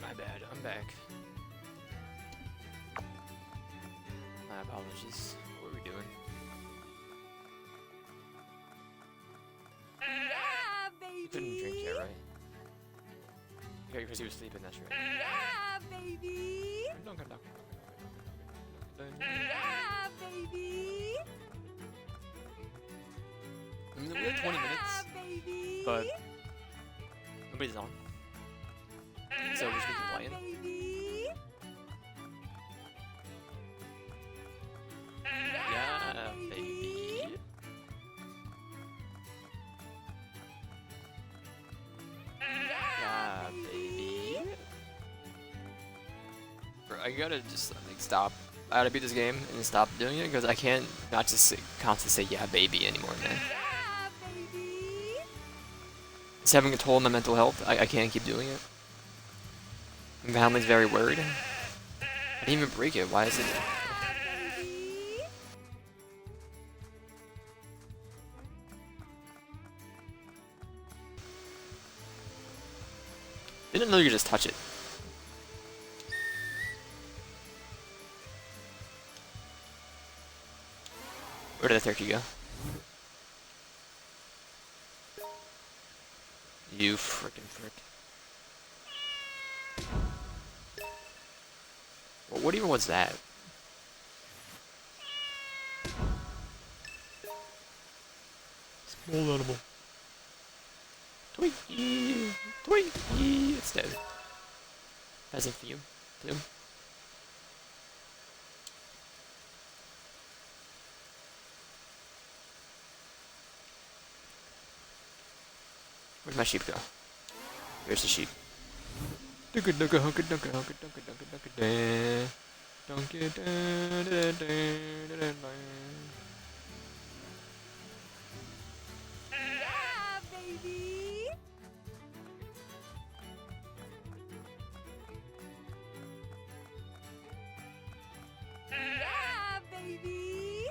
My bad, I'm back. My apologies. What are we doing? Yeah, baby. You couldn't drink yet, right? Okay, because you were sleeping, that's right. Yeah, baby. Yeah, baby. I mean, we have 20 minutes, Yeah, baby. but nobody's on. So we should keep playing. Baby. Yeah, baby. Yeah, baby. Bro, I gotta just like stop. I gotta beat this game and stop doing it because I can't not just constantly say yeah, baby anymore, man. Yeah, baby. It's having a toll on my mental health. I can't keep doing it. My family's very worried. I didn't even break it. Why is it? Baby. Didn't know you could just touch it. Where did the turkey go? You frickin' frick. Well, what even was that? Small animal. Twinkie! Twinkie! It's dead. Peasant fume. Plume. Where'd my sheep go? Here's the sheep. Dunka dunka hunka dunka hunka dunka dunka dunka da. Dunka da da da da da. Yeah, baby. Yeah, baby.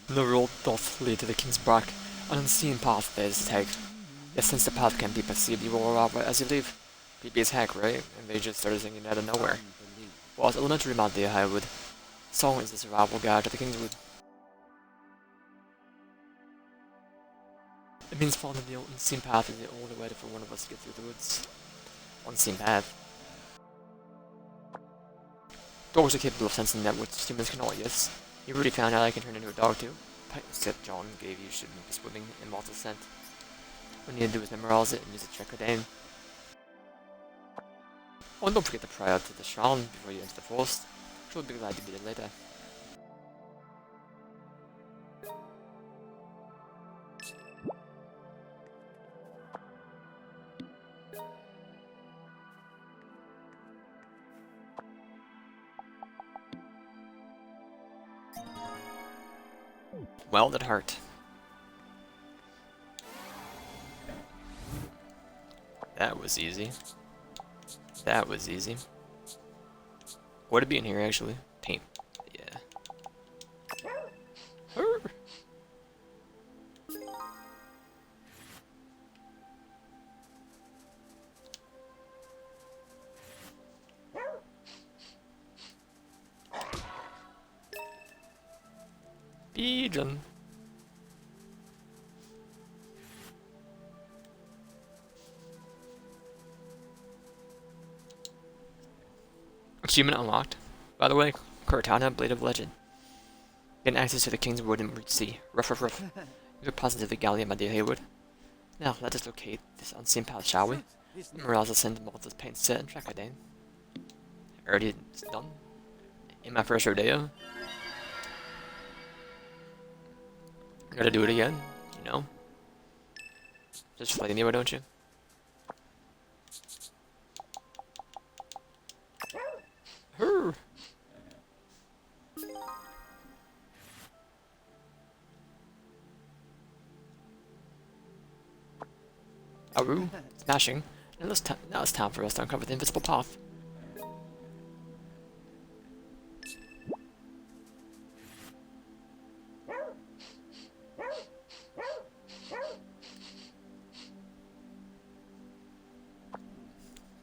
The road doth lead to the King's Brack, an unseen path there is to take. Yet since the path can be perceived, you will arrive right as you leave. BB's hack, right? And they just started singing out of nowhere. Well, it's elementary, my dear Highwood. Song is the survival guide to the Kingswood. It means following the unseen path is the only way for one of us to get through the woods. Unseen path. Dogs are capable of sensing that which humans cannot, yes. You already found out I can turn into a dog too. Except John gave you shouldn't be swimming in mortal scent. What you need to do is memorize it and use it to check it in. Oh, and don't forget to pray out to the Shan before you enter the forest. She'll be glad to be there later. Well, that hurt. That was easy. That was easy. Would it be in here actually? Paint. Yeah. Arr. Pigeon. Achievement unlocked. By the way, Cortana, Blade of Legend. Gain access to the King's Wood and Root Sea. Ruff ruff ruff. You're positive Gallia, my dear Haywood. Now, let us locate this unseen path, shall we? Morales will send Malta's paint set and track it in. Already done. In my first rodeo. I gotta do it again, you know? Just play anyway, don't you? Her. Aru, smashing. Now it's time for us to uncover the invisible path.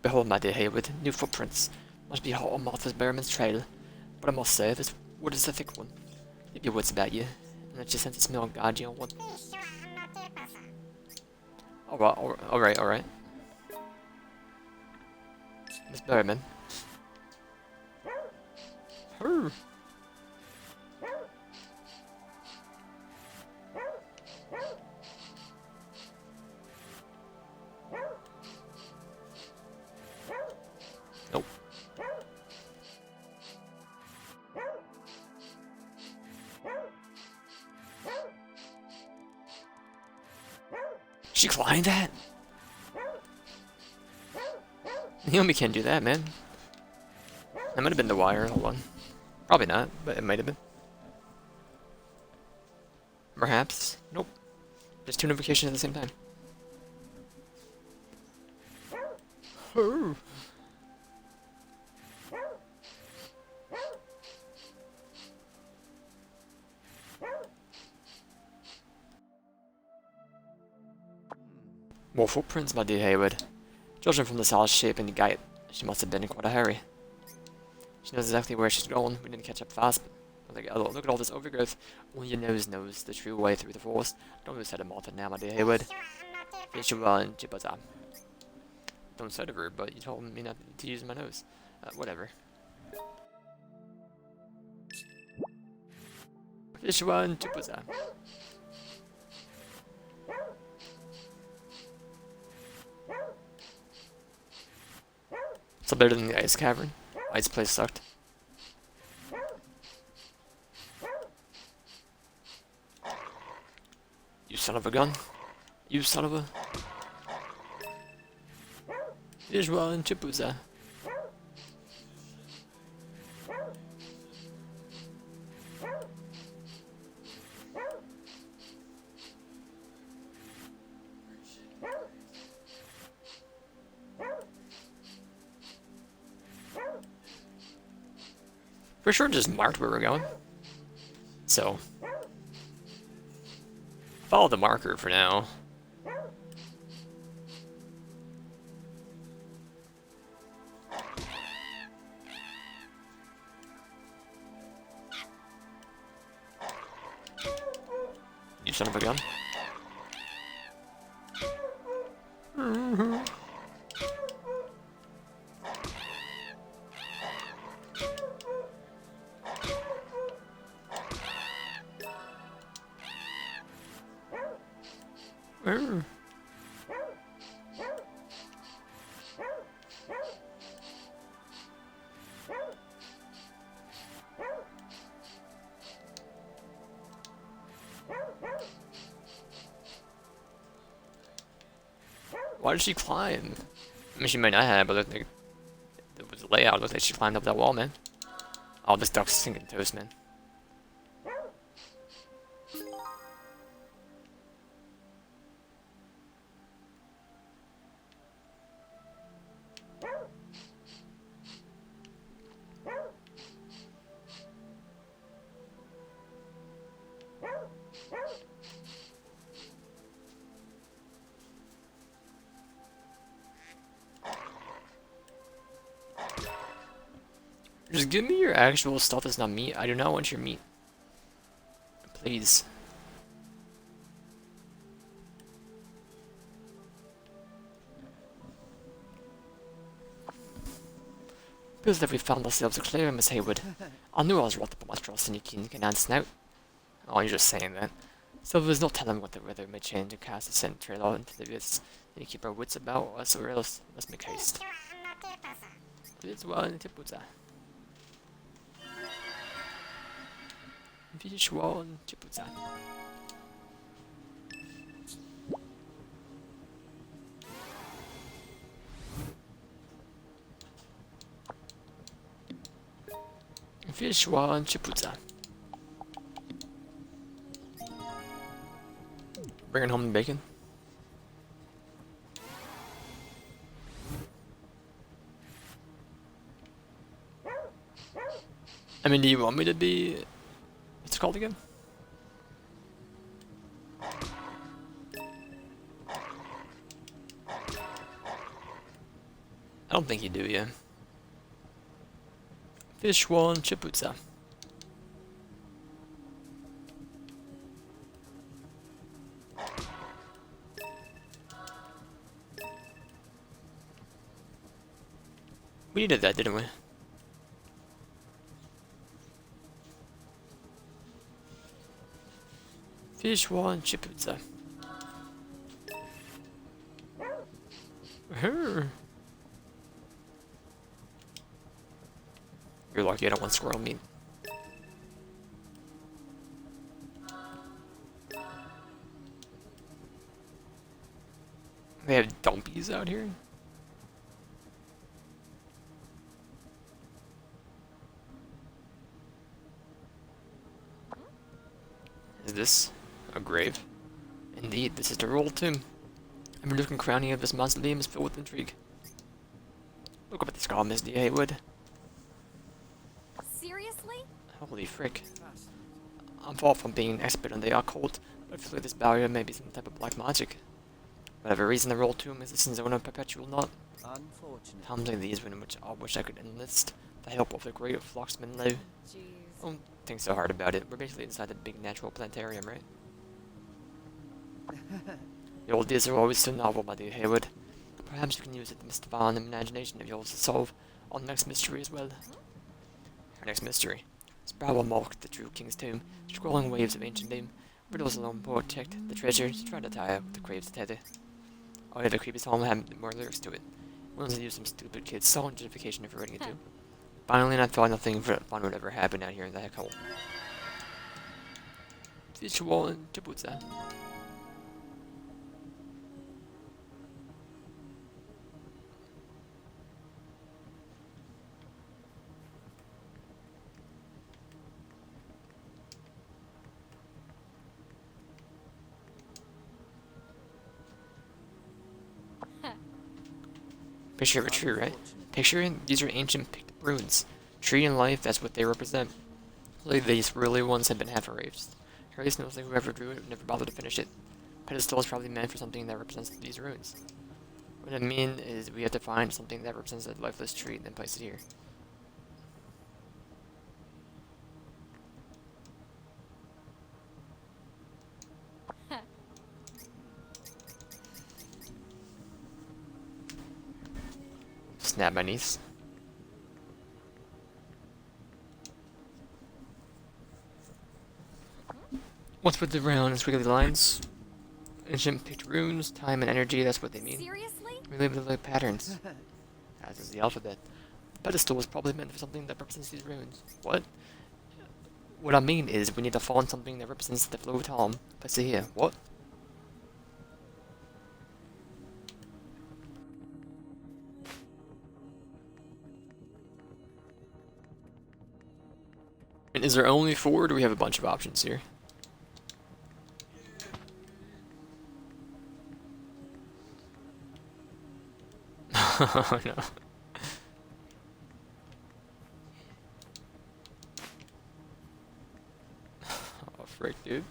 Behold, my dear Haywood, new footprints. Must be hot on Martha Berriman's trail. But I must say, this wood is a thick one. Keep your wits about you, and let your sense of smell guide you onward. Alright. Miss Berriman. Her. Nope. She climbed that? Naomi can't do that, man. That might have been the wire. Hold on. Probably not, but it might have been. Perhaps. Nope. Just two notifications at the same time. Oh. More footprints, my dear Haywood. Judging from the solid shape and gait, she must have been in quite a hurry. She knows exactly where she's going. We didn't catch up fast, but look at all this overgrowth. Only your nose knows the true way through the forest. Don't lose sight of Martha now, my dear Haywood. Finish your well and Jibbaza. Don't sight of her, but you told me not to use my nose. Whatever. Finish your well and Jibbaza. It's better than the ice cavern. Ice place sucked. You son of a gun. You son of a... Visual and Chipuza. For sure just marked where we're going. So, follow the marker for now. You son of a gun. Why did she climb? I mean, she might not have, but it was the layout. It looked like she climbed up that wall, man. Oh, this duck's sinking toast, man. Just give me your actual stuff that's not meat. I do not want your meat. Please. Feels that we found ourselves a clearing, Miss Haywood. I knew I was right to put my trust in your keen canine snout. Oh, you're just saying that. So there's no telling what the weather may change and cast a scent trail out into the abyss. Need to keep our wits about us or else let's make haste. It's well in the Tipuza. Visual and Tipuza. Visual and Chipuza. Bringing home the bacon. I mean, do you want me to be... What's it called again? I don't think you do, yeah. Fish one Chiputza. We needed that, didn't we? Fish one Chiputza. You're lucky I don't want squirrel meat. They have dumpies out here? Is this a grave? Indeed, this is the royal tomb. Every nook and cranny of this mausoleum is filled with intrigue. Look up at the skull, Miss D. Haywood. Seriously? Holy frick. I'm far from being an expert on the occult, but I feel like this barrier may be some type of black magic. Whatever reason, the royal tomb is the zone of perpetual knot. Unfortunate. Times like these when I wish I could enlist the help of the great Flocksman Lou. Jeez. Don't think so hard about it. We're basically inside the big natural planetarium, right? The old days are always so novel, my dear Haywood. Perhaps you can use it to mystify an imagination of yours to solve our next mystery as well. Our next mystery. Sproul marked the true king's tomb, scrolling waves of ancient doom. Riddles alone protect the treasures, try to tie up the graves tether. Oh yeah, the creepy song had more lyrics to it. Ones that use some stupid kid's song justification for writing it to. Finally, and I thought nothing fun would ever happen out here in the heck hole. Visual and Jabutza. Picture of a tree, right? Picturing these are ancient picked runes. Tree and life, that's what they represent. Like these really ones have been half erased. Erased knows that whoever drew it never bothered to finish it. Pedestal is probably meant for something that represents these runes. What I mean is we have to find something that represents a lifeless tree and then place it here. Snap my niece. What's with the round and squiggly lines? Ancient picked runes, time and energy, that's what they mean. Seriously? We live with like patterns. As is the alphabet. The pedestal was probably meant for something that represents these runes. What? What I mean is we need to find something that represents the flow of time. Place it here. What? And is there only 4 or do we have a bunch of options here? Oh no. Oh frick, dude.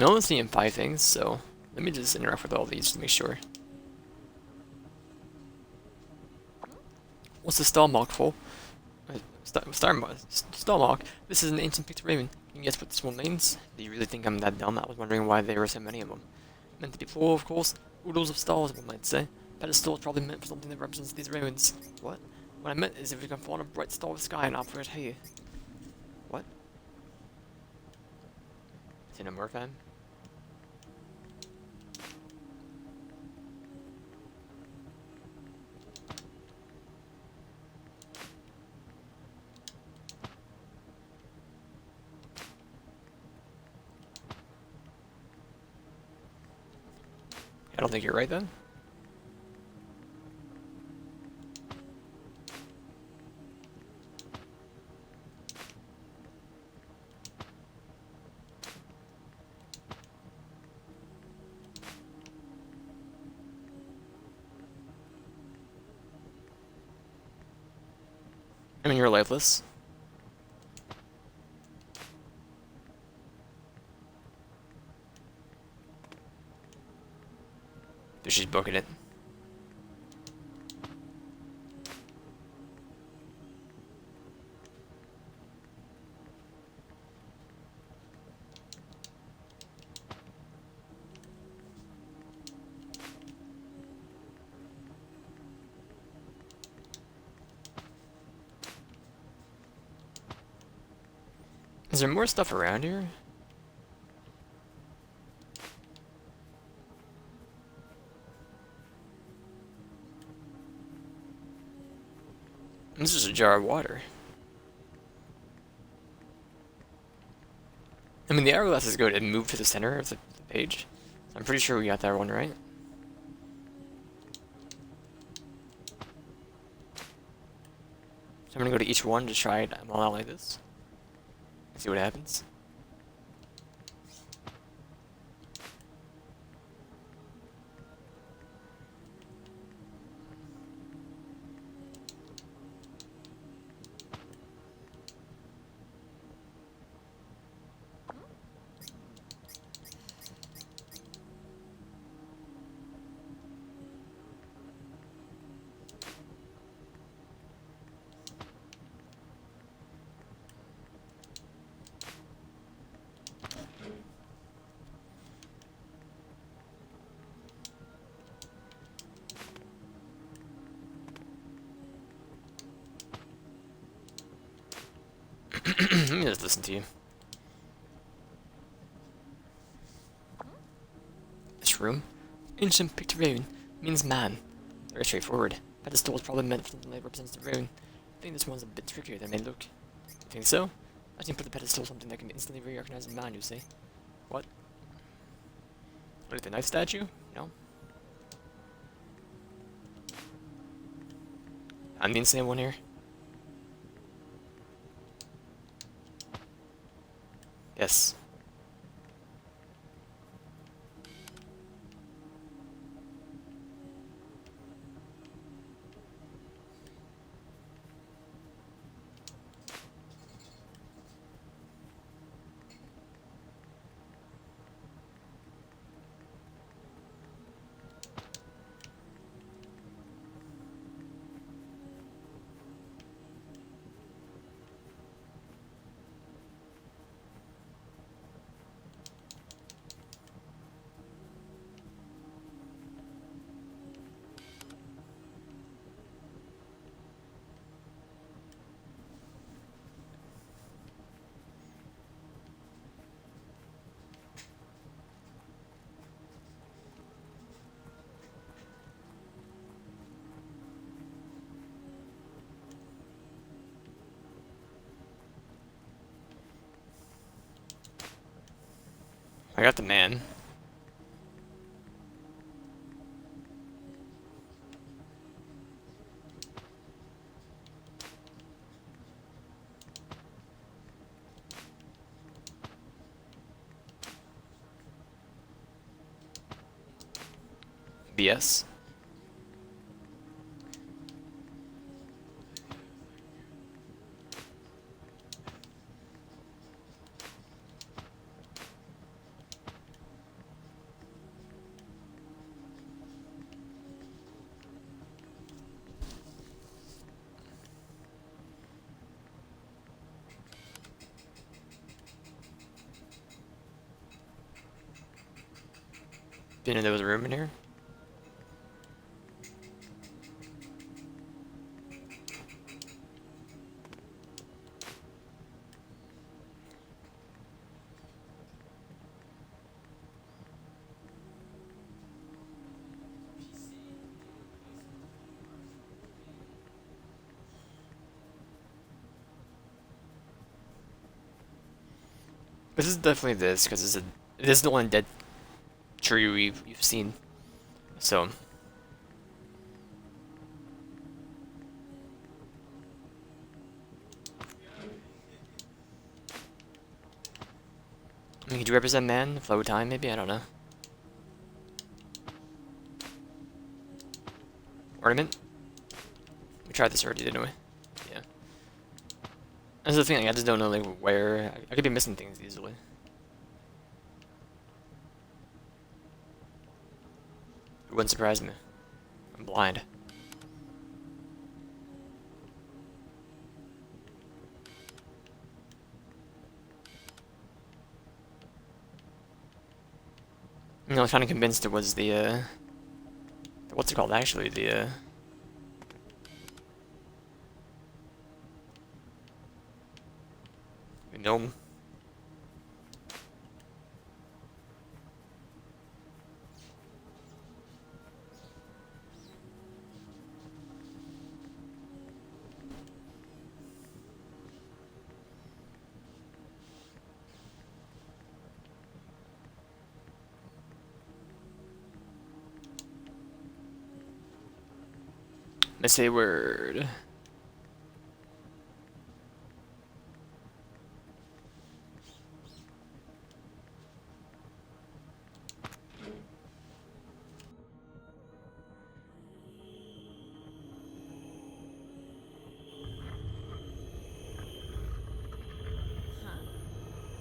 I'm only seeing 5 things, so let me just interact with all these to make sure. What's the star mark for? Star mark? This is an ancient pictoramen. Can you guess what this one means? Do you really think I'm that dumb? I was wondering why there were so many of them. Meant to be plural, of course. Oodles of stars, one might say. Pedestal is probably meant for something that represents these ruins. What? What I meant is if we can find a bright star of sky and offer it here. What? Is it a Murphan? I don't think you're right then. I mean, you're lifeless. Dude, she's booking it. Is there more stuff around here? This is a jar of water. I mean, the hourglass is good. It moved to the center of the page. I'm pretty sure we got that one right. So I'm gonna go to each one to try it all out like this. See what happens. Let me just listen to you. This room, ancient Pictorian, means man. Very straightforward. Pedestal is probably meant for something that represents the rune. I think this one's a bit trickier than they look. You think so? I can put the pedestal something that can instantly recognize a man, you see? What? What, the knife statue? No? I'm the insane one here. Yes. I got the man. BS. Didn't know there was a room in here. This is definitely this, because it is the one dead tree we've seen. So I mean, could you represent man? Flow time, maybe? I don't know. Ornament? We tried this already, didn't we? Yeah. That's the thing. Like, I just don't know like where. I could be missing things easily. It wouldn't surprise me. I'm blind. You know, I was kind of convinced it was what's it called actually? The gnome. Let's say word.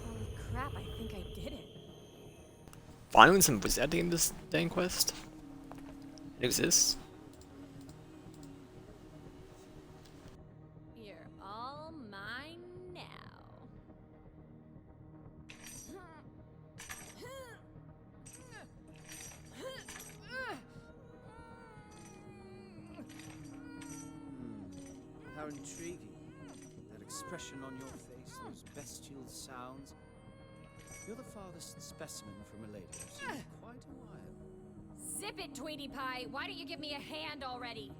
Holy crap, I think I did it. Finally, some wizarding in this dang quest. It exists. You're all mine now. How intriguing. That expression on your face, those bestial sounds. You're the farthest specimen from a lady I've seen in quite a while. Zip it, Tweety Pie. Why don't you give me a hand already?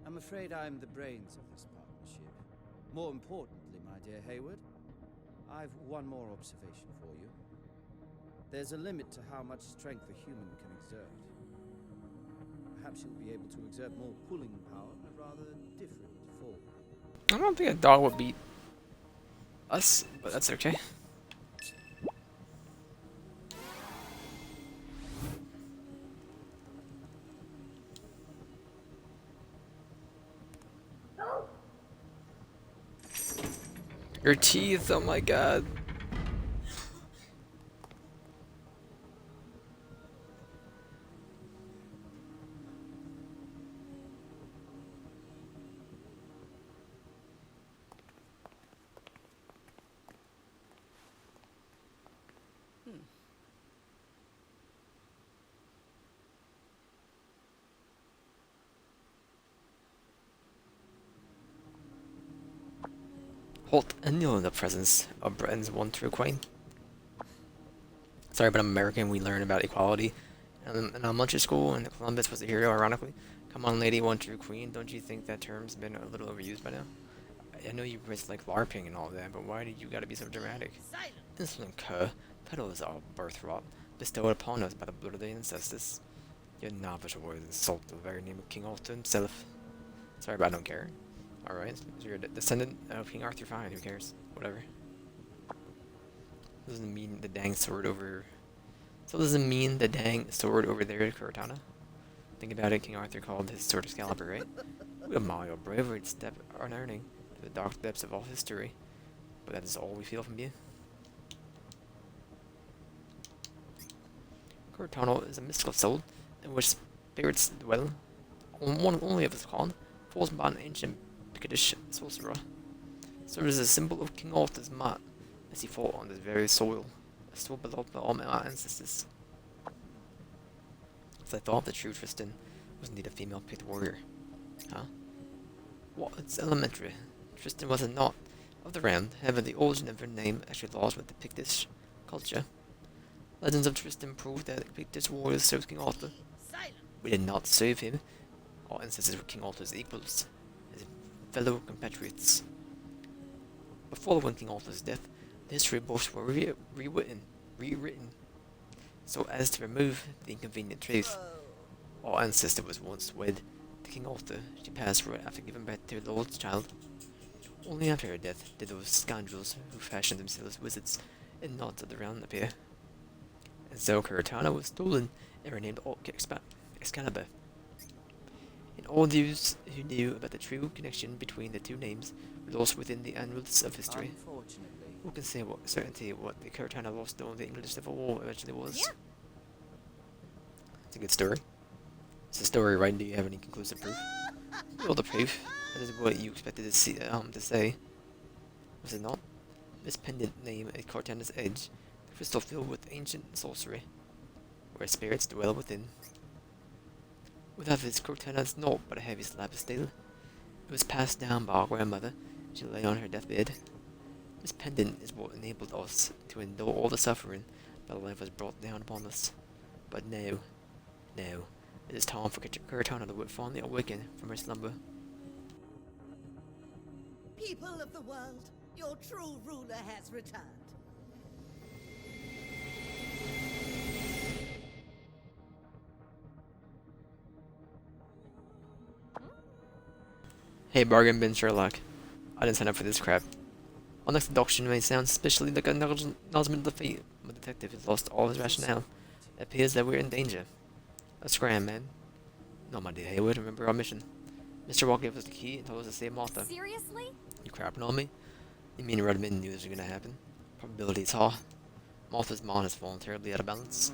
I'm afraid I'm the brains of this partnership. More importantly, my dear Hayward, I've one more observation for you. There's a limit to how much strength a human can exert. Perhaps you'll be able to exert more pulling power in a rather different form. I don't think a dog would beat us, but that's okay. Your teeth, oh my god. Halt and kneel in the presence of Britain's one true queen. Sorry, but I'm American. We learn about equality in elementary school, and Columbus was the hero, ironically. Come on, lady, one true queen. Don't you think that term's been a little overused by now? I know you guys like LARPing and all that, but why do you gotta be so dramatic? Insolent cur, peddle is our birthright, bestowed upon us by the blood of the ancestors. Your novice words insult the very name of King Arthur himself. Sorry, but I don't care. Alright, so you're a descendant of King Arthur, fine, who cares? Whatever. Doesn't mean the dang sword over... So doesn't mean the dang sword over there at Cortana? Think about it, King Arthur called his sword Excalibur, right? We admire your bravery to step unearning to the dark depths of all history. But that is all we feel from you. Cortana is a mystical soul in which spirits dwell. One only of its kind, forced by an ancient Pictish sorcerer. Served as a symbol of King Arthur's might as he fought on this very soil, a soil beloved by all my ancestors. As I thought the true Tristan was indeed a female picked warrior. Huh? Well, it's elementary. Tristan was a not of the realm, however the origin of her name actually lies with the Pictish culture. Legends of Tristan prove that the Pictish warriors served King Arthur. We did not serve him. Our ancestors were King Arthur's equals, his fellow compatriots. But following King Arthur's death, the history books were rewritten, so as to remove the inconvenient truth. Our ancestor was once wed to King Arthur. She passed right after giving birth to the Lord's child. Only after her death did those scoundrels who fashioned themselves wizards and knights of the realm appear. And so Cortana was stolen and renamed Excalibur. and all those who knew about the true connection between the two names were lost within the annals of history. Unfortunately. Who can say what certainty what the Cortana lost during the English Civil War eventually was? Yeah. It's a good story. It's a story, right? Do you have any conclusive proof? All the proof. That is what you expected to see, to say. Was it not? This pendant name is Cortana's Edge, the crystal filled with ancient sorcery, where spirits dwell within. Without this, Cortana is naught but a heavy slab of steel. It was passed down by our grandmother. She lay on her deathbed. This pendant is what enabled us to endure all the suffering that life has brought down upon us. But now, it is time for Cortana to finally awaken from her slumber. People of the world, your true ruler has returned. Hey, bargain bin Sherlock. I didn't sign up for this crap. Our next deduction may sound suspiciously like an acknowledgement of fate. My detective has lost all his rationale. It appears that we're in danger. Let's scram, man. No, my dear Hayward, remember our mission. Mr. Wall gave us the key and told us to save Martha. Seriously? You crapping on me? You mean Redmond knew this was gonna happen? Probabilities high. Martha's mind has fallen terribly out of balance.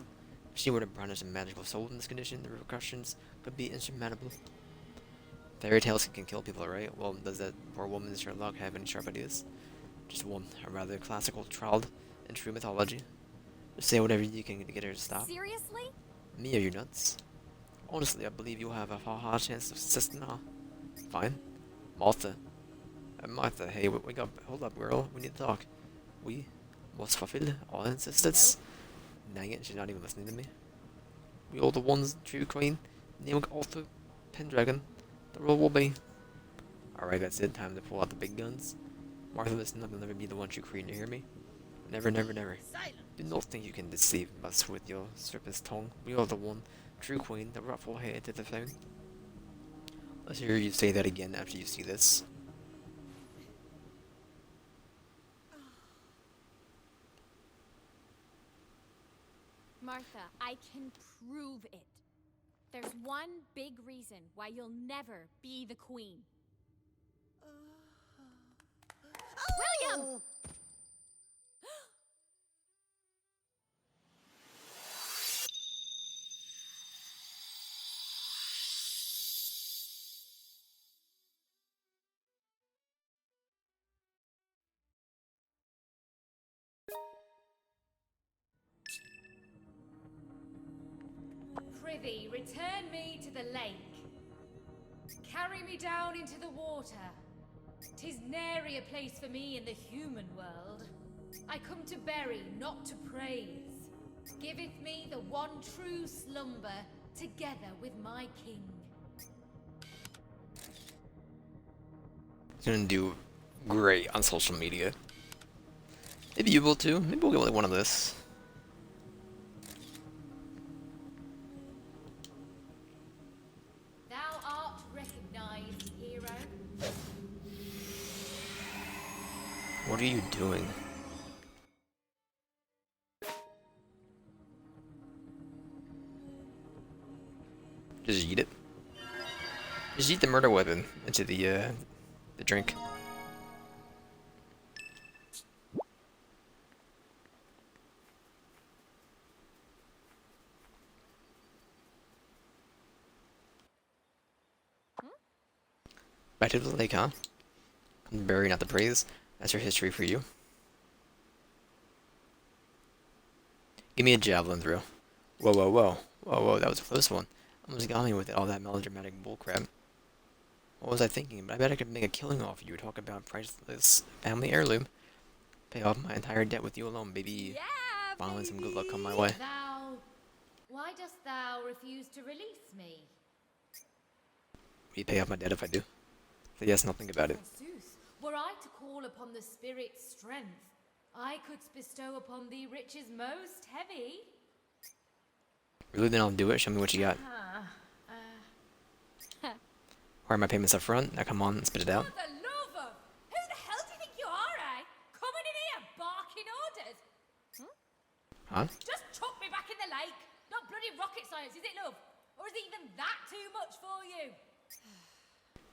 If she were to brandish a magical sword in this condition, the repercussions could be insurmountable. Fairy tales can kill people, right? Well, does that poor woman Sherlock have any sharp ideas? Just one, a rather classical tried and true mythology. Just say whatever you can to get her to stop. Seriously? Me, are you nuts? Honestly, I believe you'll have a high chance of success now. Fine. Martha. Martha, hey, wake up. Hold up, girl. We need to talk. We must fulfill our insistence. Dang it, she's not even listening to me. We are the ones, true queen, named Arthur Pendragon. The role will be. Alright, that's it. Time to pull out the big guns. Martha, listen up. You'll never be the one true queen. You hear me? Never, never, never. Silence. Do not think you can deceive us with your serpent's tongue. We are the one true queen, the rightful heir to the throne. Let's hear you say that again after you see this. Martha, I can prove it. There's one big reason why you'll never be the queen. William! Oh, Prithee, return me to the lake. Carry me down into the water. 'Tis nary a place for me in the human world. I come to bury, not to praise. Giveth me the one true slumber, together with my king. It's gonna do great on social media. Maybe you will too. Maybe we'll get like one of this. Thou art recognized, hero. What are you doing? Just eat it. Just eat the murder weapon into the drink. Back to the lake, huh? Bury, not the praise. That's your history for you. Give me a javelin throw. Whoa, whoa, whoa. Whoa, whoa, that was a close one. Almost got me with all that melodramatic bullcrap. What was I thinking? But I bet I could make a killing off you. Talk about priceless family heirloom. Pay off my entire debt with you alone, baby. Yeah, Finally, some good luck come my way. Why dost thou refuse to release me? Will you pay off my debt if I do? Say yes, and I'll think about it. Forsooth, were I to call upon the spirit's strength, I could bestow upon thee riches most heavy. Really, then I'll do it. Show me what you got. Why are my payments up front? Now come on, spit it out. For the love of... Who the hell do you think you are, eh? Coming in here barking orders? Huh? Just chuck me back in the lake. Not bloody rocket science, is it, love? Or is even that too much for you?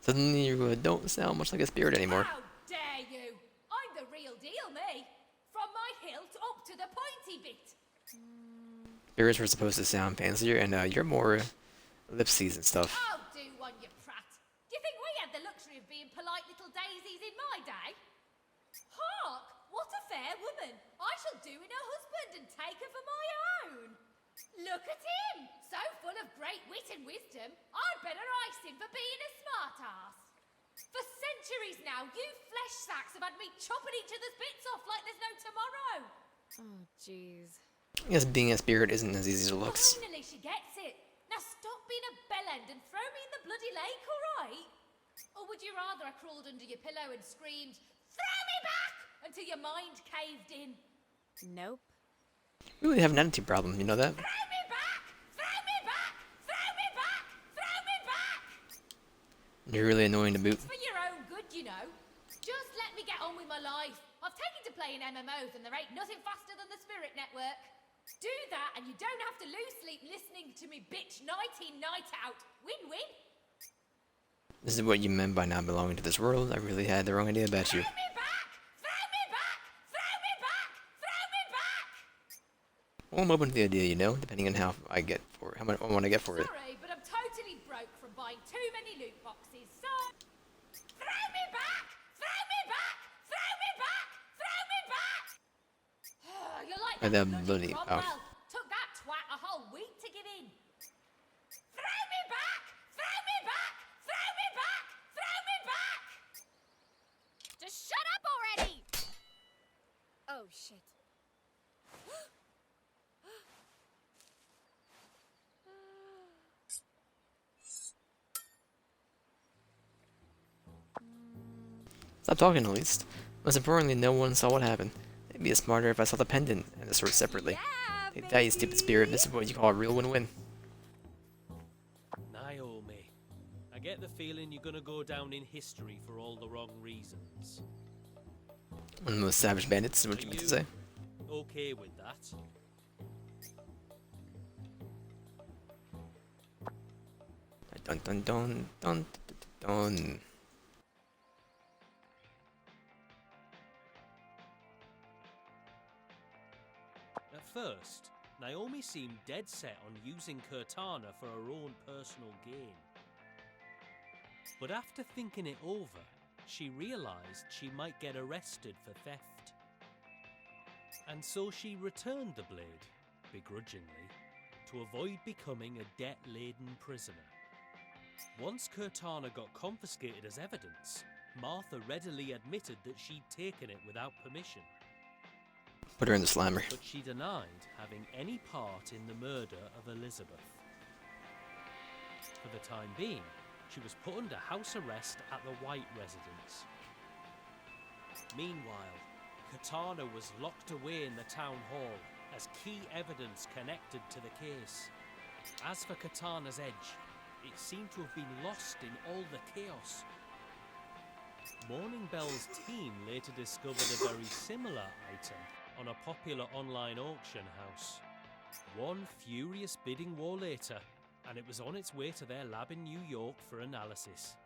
Suddenly you don't sound much like a spirit anymore. How dare you! I'm the real deal, me. From my hilt up to the pointy bit. Spirits were supposed to sound fancier, and you're more ellipses and stuff. Oh, do one, you prat. Do you think we had the luxury of being polite little daisies in my day? Hark! What a fair woman! I shall do in her husband and take her for my own. Look at him! So full of great wit and wisdom, I'd better ice him for being a smart-ass. For centuries now, you flesh sacks have had me chopping each other's bits off like there's no tomorrow. Oh, jeez. I guess being a spirit isn't as easy as it looks. Finally, she gets it. Now stop being a bellend and throw me in the bloody lake, all right? Or would you rather I crawled under your pillow and screamed, "Throw me back!" until your mind caved in? Nope. You really have an attitude problem, you know that? Throw me back! Throw me back! Throw me back! Throw me back! You're really annoying to boot. It's for your own good, you know. Just let me get on with my life. I've taken to playing MMOs and there ain't nothing faster than the Spirit Network. Do that and you don't have to lose sleep listening to me bitch night in, night out. Win-win. This is what you meant by not belonging to this world. I really had the wrong idea about you. Throw me back! Throw me back! Throw me back! Throw me back! Well, I'm open to the idea, you know, depending on how much I want to get for it. Sorry, but I'm totally broke from buying too many loot boxes, so... Throw me back! Throw me back! Throw me back! Throw me back! You're like Or that that bloody bloody- Cromwell. Took that twat a whole week to get in. Throw me back! Throw me back! Throw me back! Throw me back! Just shut up already! Oh, shit. Stop talking, at least. Most importantly, no one saw what happened. It'd be smarter if I saw the pendant and the sword separately. Take that, you stupid spirit. This is what you call a real win-win. Naomi, I get the feeling you're gonna go down in history for all the wrong reasons. One of the most savage bandits, is what you meant to say. Okay with that? Dun dun dun dun dun dun. At first, Naomi seemed dead set on using Cortana for her own personal gain. But after thinking it over, she realised she might get arrested for theft. And so she returned the blade, begrudgingly, to avoid becoming a debt-laden prisoner. Once Cortana got confiscated as evidence, Martha readily admitted that she'd taken it without permission. Put her in the slammer. But she denied having any part in the murder of Elizabeth. For the time being, she was put under house arrest at the White residence. Meanwhile, Cortana was locked away in the town hall as key evidence connected to the case. As for Cortana's edge, it seemed to have been lost in all the chaos. Morning Bell's team later discovered a very similar item on a popular online auction house. One furious bidding war later, and it was on its way to their lab in New York for analysis.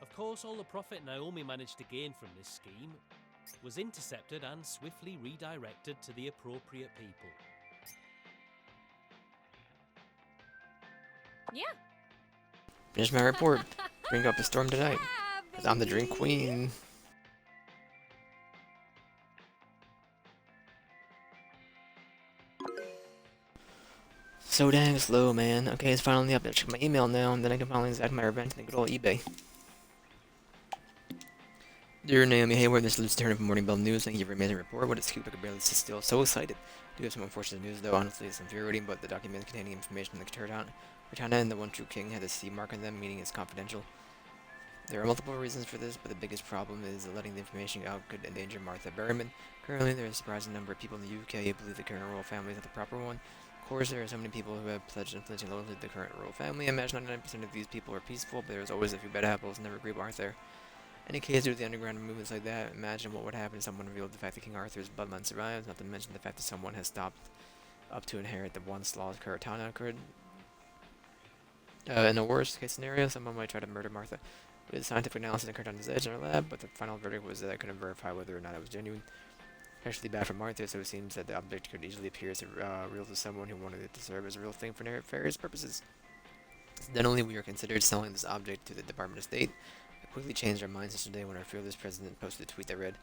Of course, all the profit Naomi managed to gain from this scheme was intercepted and swiftly redirected to the appropriate people. Yeah. Finish my report. Bring up a storm tonight. Yeah, 'Cause I'm the drink baby. queen. So dang slow, man. Okay, it's finally up. I'll check my email now, and then I can finally exact my revenge and good old eBay. Dear Naomi Hayward, this is Lieutenant of Morning Bell News. Thank you for your amazing report. What a scoop, I could barely sit still. So excited. I do have some unfortunate news, though. Honestly, it's infuriating, but the documents containing information on the Cortana and the One True King had a C mark on them, meaning it's confidential. There are multiple reasons for this, but the biggest problem is that letting the information out could endanger Martha Berryman. Currently, there is a surprising number of people in the UK who believe the current royal family is not the proper one. Of course, there are so many people who have pledged unflinching loyalty to the current royal family. I imagine 99% of these people are peaceful, but there's always a few bad apples and every group aren't there. In any case, due to the underground movements like that, imagine what would happen if someone revealed the fact that King Arthur's bloodline survives, not to mention the fact that someone has stopped up to inherit the once lost Cortana occurred. In a worst case scenario, someone might try to murder Martha. We did a scientific analysis of Cortana's edge in our lab, but the final verdict was that I couldn't verify whether or not it was genuine. Actually bad for Martha, so it seems that the object could easily appear as real to someone who wanted it to serve as a real thing for nefarious purposes. Incidentally, we were considered selling this object to the Department of State. I quickly changed our minds yesterday when our fearless president posted a tweet I read.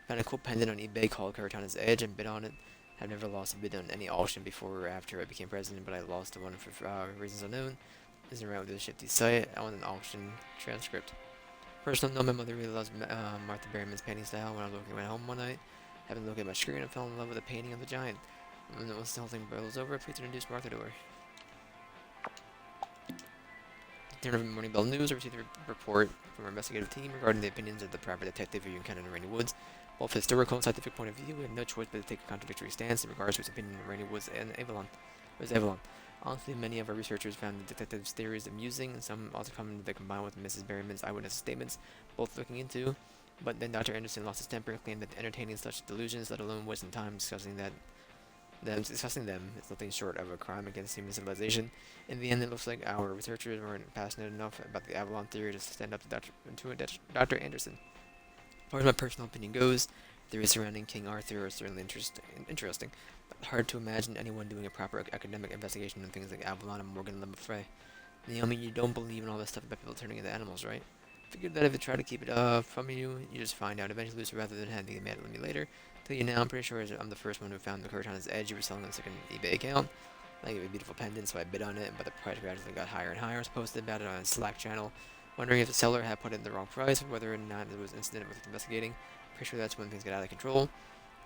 Found a cool pendant on eBay called Cortana's Edge and bid on it. I've never lost a bid on any auction before or after I became president, but I lost one for reasons unknown. Isn't around with a shifty site. I want an auction transcript. Personal note, my mother really loves Martha Berryman's painting style. When I was looking at home one night, having a look at my screen, I fell in love with a painting of the giant. And once the whole thing boils over, please introduce Martha to her. Turn over Morning Bell News, I received a report from our investigative team regarding the opinions of the private detective who you encountered in Rainy Woods. Both historical and scientific point of view, we have no choice but to take a contradictory stance in regards to his opinion of Rainy Woods and Avalon. Honestly, many of our researchers found the detective's theories amusing, and some also come to combine with Mrs. Berryman's eyewitness statements, both looking into. But then Dr. Anderson lost his temper and claimed that entertaining such delusions, let alone wasting time discussing them is nothing short of a crime against human civilization. In the end, it looks like our researchers weren't passionate enough about the Avalon theory to stand up to Dr. Anderson. As far as my personal opinion goes, theories surrounding King Arthur are certainly interesting, but hard to imagine anyone doing a proper academic investigation on things like Avalon and Morgan Le Fay. Naomi, you don't believe in all this stuff about people turning into animals, right? Figured that if you try to keep it from you, you just find out eventually, so rather than having it mad at me later. Tell you now, I'm pretty sure I'm the first one who found the Cortana's Edge you were selling on a second eBay account. I gave it a beautiful pendant, so I bid on it, but the price gradually got higher and higher. I was posted about it on a Slack channel, wondering if the seller had put in the wrong price, or whether or not it was an incident worth investigating. Pretty sure that's when things get out of control.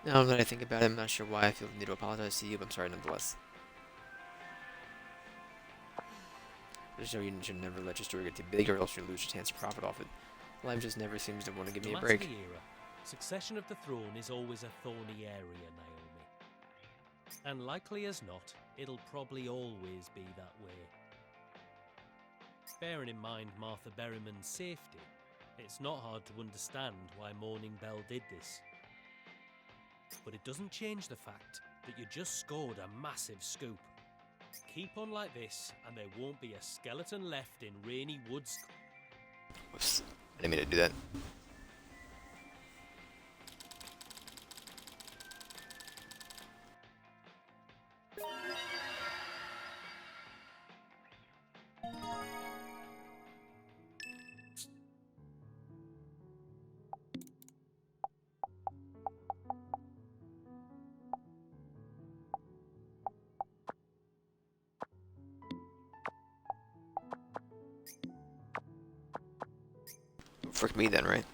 Now that I think about it, I'm not sure why I feel the need to apologize to you, but I'm sorry nonetheless. Just know you should never let your story get too big, or else you'll lose your chance to profit off it. Life just never seems to want to give me a break. Era, succession of the throne is always a thorny area, Naomi. And likely as not, it'll probably always be that way. Bearing in mind Martha Berryman's safety, it's not hard to understand why Morning Bell did this. But it doesn't change the fact that you just scored a massive scoop. Keep on like this, and there won't be a skeleton left in Rainy Woods. Whoops. I didn't mean to do that. Frick me then, right?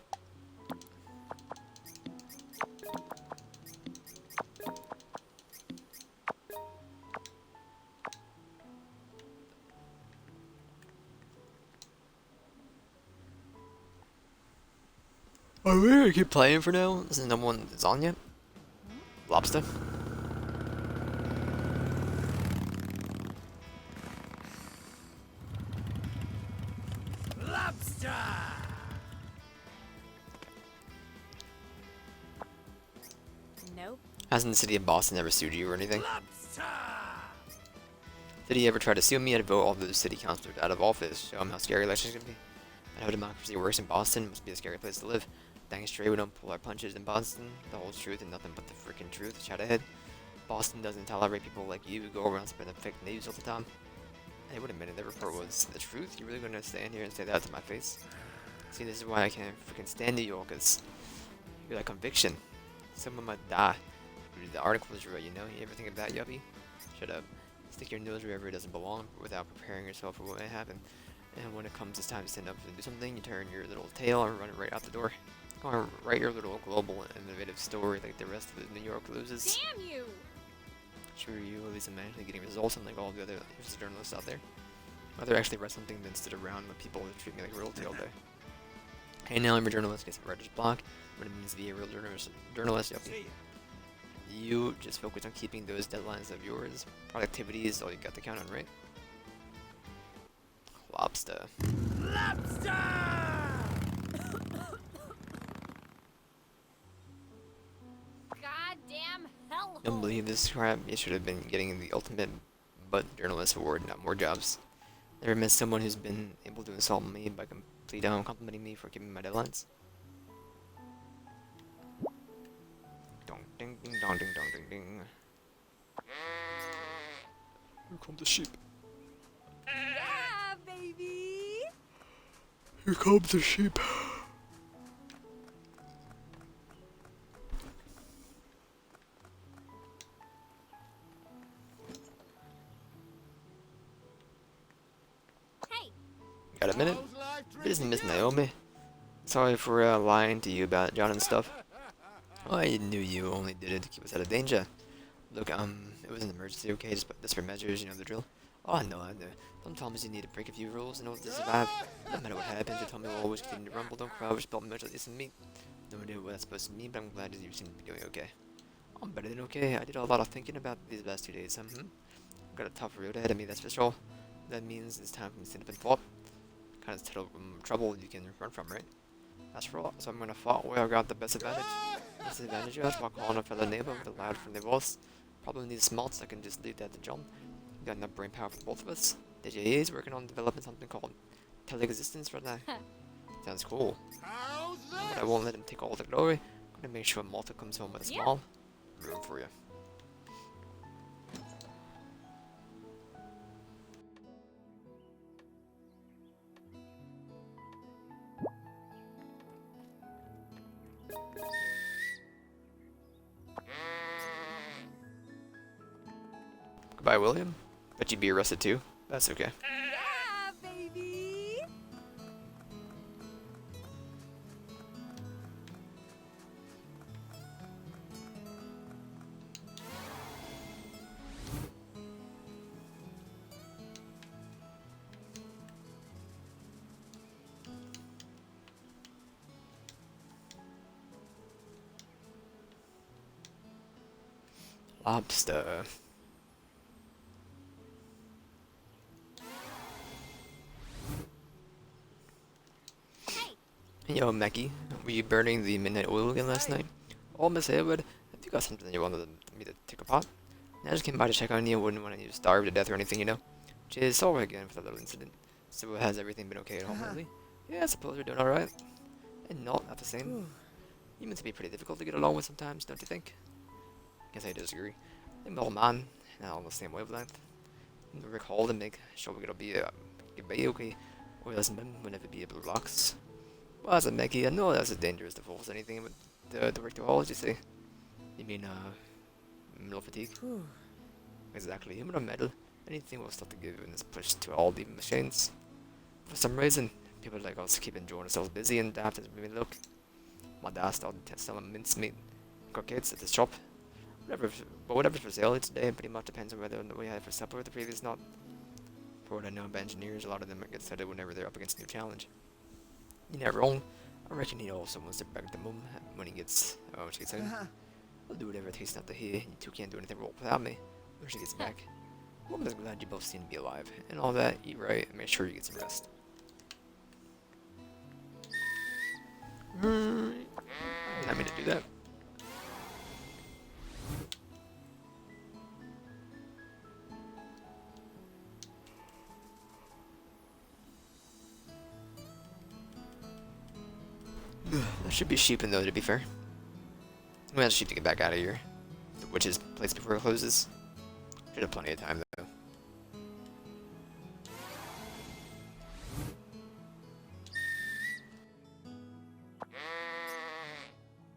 Are we gonna keep playing for now? Since no one is on yet? Lobster? Lobster! Nope. Hasn't the city of Boston ever sued you or anything? Lobster! Did he ever try to sue me? I'd vote all those city councilors out of office. Show him how scary elections can be. I know democracy works in Boston. It must be a scary place to live. Dang straight, we don't pull our punches in Boston. The whole truth and nothing but the freaking truth. Shout ahead. Boston doesn't tolerate people like you who go around spreading fake news all the time. Hey, wait a minute. That report was the truth? You really gonna stand here and say that to my face? See, this is why I can't freaking stand you, cause you're like conviction. Someone might die. Read the articles you read, you know? You ever think of that, yuppie? Shut up. Stick your nose wherever it doesn't belong without preparing yourself for what may happen. And when it comes time to stand up and do something, you turn your little tail and run it right out the door. Go on, write your little global innovative story like the rest of New York loses. Damn you! Sure, you at least I'm actually getting results unlike all the other journalists out there. I'd rather actually write something than sit around with people who treat me like royalty all day. Hey, now I'm a journalist, get some writer's block. What it means to be a real journalist, yuppie. You just focus on keeping those deadlines of yours. Productivity is all you got to count on, right? Lobster. Lobster! Goddamn hellhole! Don't believe this crap. You should have been getting the ultimate butt journalist award, not more jobs. Never met someone who's been able to insult me by simply complimenting me for keeping my deadlines. Dong ding ding dong ding dong ding ding. Here come the sheep. Yeah, baby. Here comes the sheep. Hey. Got a minute? This is Miss Naomi. Sorry for lying to you about John and stuff. I knew you only did it to keep us out of danger. Look, it was an emergency, okay? Just desperate measures, you know the drill. Oh, I know. Sometimes you need to break a few rules in order to survive. No matter what happens, you told me we'll always continue to rumble, don't cry, we're spelled measure, listen to me. No idea what that's supposed to mean, but I'm glad that you seem to be doing okay. I'm better than okay. I did a lot of thinking about these last 2 days. I've got a tough road ahead of me, that's for sure. That means it's time for me to stand up and thought. Kind of trouble you can run from, right? That's for all. So I'm gonna fight where I got the best advantage. This advantage is while calling a fellow neighbor with a loud friendly voice. Probably need smarts, I can just leave that to John. Got enough brain power for both of us. The JA is working on developing something called teleexistence right now. Sounds cool. But I won't let him take all the glory. I'm gonna make sure Malta comes home with a small room for you. Goodbye, William. Bet you'd be arrested too. That's okay. Yeah, baby. Lobster. Yo, Mackie, were you burning the midnight oil again last night? Oh, Miss Hayward, have you got something you wanted me to take apart? I just came by to check on you, wouldn't want you to starve to death or anything, you know? Cheers, sorry again for that little incident. So has everything been okay at home lately? Yeah, I suppose we're doing alright. And not the same. Humans can be pretty difficult to get along with sometimes, don't you think? Guess I disagree. I'm an old man, and on the same wavelength. Recall to make sure we're gonna be okay, or else men will never be able to relax. Well, as a Maggie, I know that's as dangerous to force anything with the rectology, see? You mean, mental fatigue? Exactly, human or metal, anything will start to give in this push to all the machines. For some reason, people like us keep enjoying ourselves busy and daft as we look. My dad started selling mincemeat croquettes at the shop. Whatever's for sale today pretty much depends on whether we had it for supper the previous night. For what I know about engineers, a lot of them get excited whenever they're up against a new challenge. You're not wrong. I reckon he also wants to back the mum when she gets home. I'll do whatever it takes not to hear. You two can't do anything wrong without me. When she gets back. Mum is glad you both seem to be alive. And all that, eat right, and make sure you get some rest. I didn't mean to do that. There should be sheep in though, to be fair. We have sheep to get back out of here. The witch's place before it closes. Should have plenty of time though.